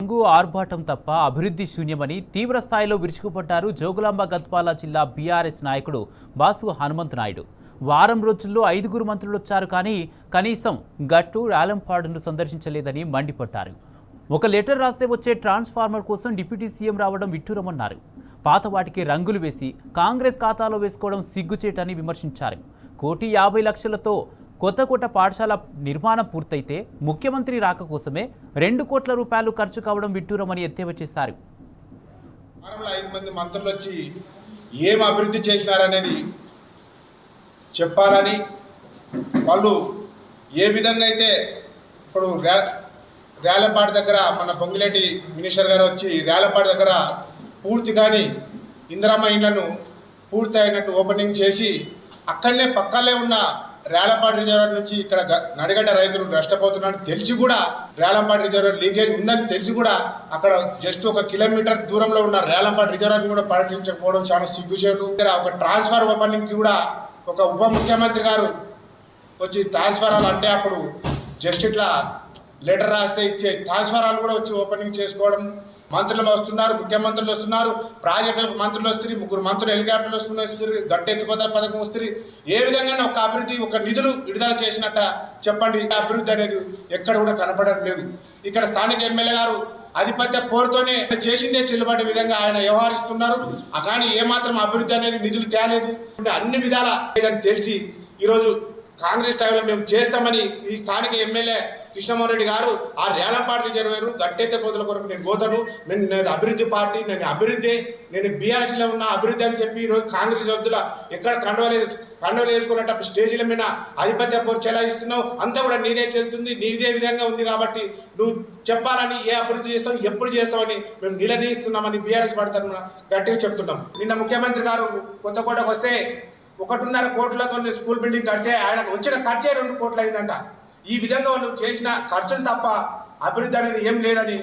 హంగు ఆర్భాటం తప్ప అభివృద్ధి శూన్యమని తీవ్ర స్థాయిలో విరుచుకుపడ్డారు జోగులాంబ గద్వాల జిల్లా బీఆర్ఎస్ నాయకుడు బాసు హనుమంతు నాయుడు. వారం రోజుల్లో 5 మంత్రులు వచ్చారు, కానీ కనీసం గట్టు రాలంపాడును సందర్శించలేదని మండిపడ్డారు. ఒక లెటర్ రాస్తే వచ్చే ట్రాన్స్ఫార్మర్ కోసం డిప్యూటీ సీఎం రావడం విడ్డూరమన్నారు. పాత వాటికి రంగులు వేసి కాంగ్రెస్ ఖాతాలో వేసుకోవడం సిగ్గుచేటని విమర్శించారు. 1,50,00,000తో కొత్త పాఠశాల నిర్మాణం పూర్తయితే ముఖ్యమంత్రి రాక కోసమే 2 కోట్ల రూపాయలు ఖర్చు కావడం విడ్డూరమని ఎద్దేవా చేశారు. 5 మంది మంత్రులు వచ్చి ఏం అభివృద్ధి చేసినారనేది చెప్పాలని, వాళ్ళు ఏ విధంగా అయితే ఇప్పుడు రేలంపాడు దగ్గర మన పొంగిలేటి మినిస్టర్ గారు వచ్చి రేలంపాడు దగ్గర పూర్తిగాని ఇందిరమ్మ ఇండ్లను పూర్తి అయినట్టు ఓపెనింగ్ చేసి అక్కడనే పక్కనే ఉన్న రేలంపాడు రిజర్వర్ నుంచి ఇక్కడ నడిగడ్డ రైతులు నష్టపోతున్నారని తెలిసి కూడా, రేలంపాడు రిజర్వర్ లీకేజ్ ఉందని తెలిసి కూడా అక్కడ జస్ట్ 1 కిలోమీటర్ దూరంలో ఉన్న రేలంపాడు రిజర్వర్ని కూడా పర్యటించకపోవడం చాలా సిగ్గుచేటు. ఒక ట్రాన్స్ఫర్ ఓపెనింగ్కి కూడా ఒక ఉప ముఖ్యమంత్రి గారు వచ్చి ట్రాన్స్ఫరాలు అంటే అప్పుడు జస్ట్ ఇట్లా లెటర్ రాస్తే ఇచ్చే ట్రాన్స్ఫరాలు కూడా వచ్చి ఓపెనింగ్ చేసుకోవడం. మంత్రులు వస్తున్నారు, ముఖ్యమంత్రులు వస్తున్నారు, ప్రాజెక్టు మంత్రులు వస్తారు, 3 మంత్రులు హెలికాప్టర్లు వస్తున్నారు, గట్టి ఎత్తిపోతల పథకం వస్తుంది. ఏ విధంగా ఒక అభివృద్ధి, ఒక నిధులు విడుదల చేసినట్ట చెప్పండి. అభివృద్ధి అనేది ఎక్కడ కూడా కనపడడం లేదు. ఇక్కడ స్థానిక ఎమ్మెల్యే గారు ఆధిపత్య పోరుతోనే చేసిందే చెల్లుబాటు విధంగా ఆయన వ్యవహరిస్తున్నారు. కానీ ఏమాత్రం అభివృద్ధి అనేది నిధులు తేలేదు. అన్ని విధాల తెలిసి ఈరోజు కాంగ్రెస్ టైంలో మేము చేస్తామని ఈ స్థానిక ఎమ్మెల్యే కృష్ణమోహన్ రెడ్డి గారు ఆ రేలంపాడు రిజర్వేరు గట్టెత్తే పోతుల కొరకు నేను పోతాను, నేను అభివృద్ధి పార్టీ, నేను బీఆర్ఎస్లో ఉన్న అభివృద్ధి అని చెప్పి ఈరోజు కాంగ్రెస్ వద్దుల ఎక్కడ కండవలు వేసుకున్నట్టు స్టేజీల మీద ఆధిపత్య పోరు చెలాయిస్తున్నావు. అంతా కూడా నీదే చెల్లుతుంది, నీదే విధంగా ఉంది. కాబట్టి నువ్వు చెప్పాలని, ఏ అభివృద్ధి చేస్తావు, ఎప్పుడు చేస్తావని మేము నిలదీస్తున్నామని బీఆర్ఎస్ పడతాను గట్టిగా చెప్తున్నాం. నిన్న ముఖ్యమంత్రి గారు కొత్తకోటకు వస్తే 1.5 కోట్లతో స్కూల్ బిల్డింగ్ కడితే ఆయనకు వచ్చిన ఖర్చే 2 కోట్లు అయిందంట. ఈ విధంగా వాళ్ళు చేసిన ఖర్చులు తప్ప అభివృద్ధి అనేది ఏం లేదని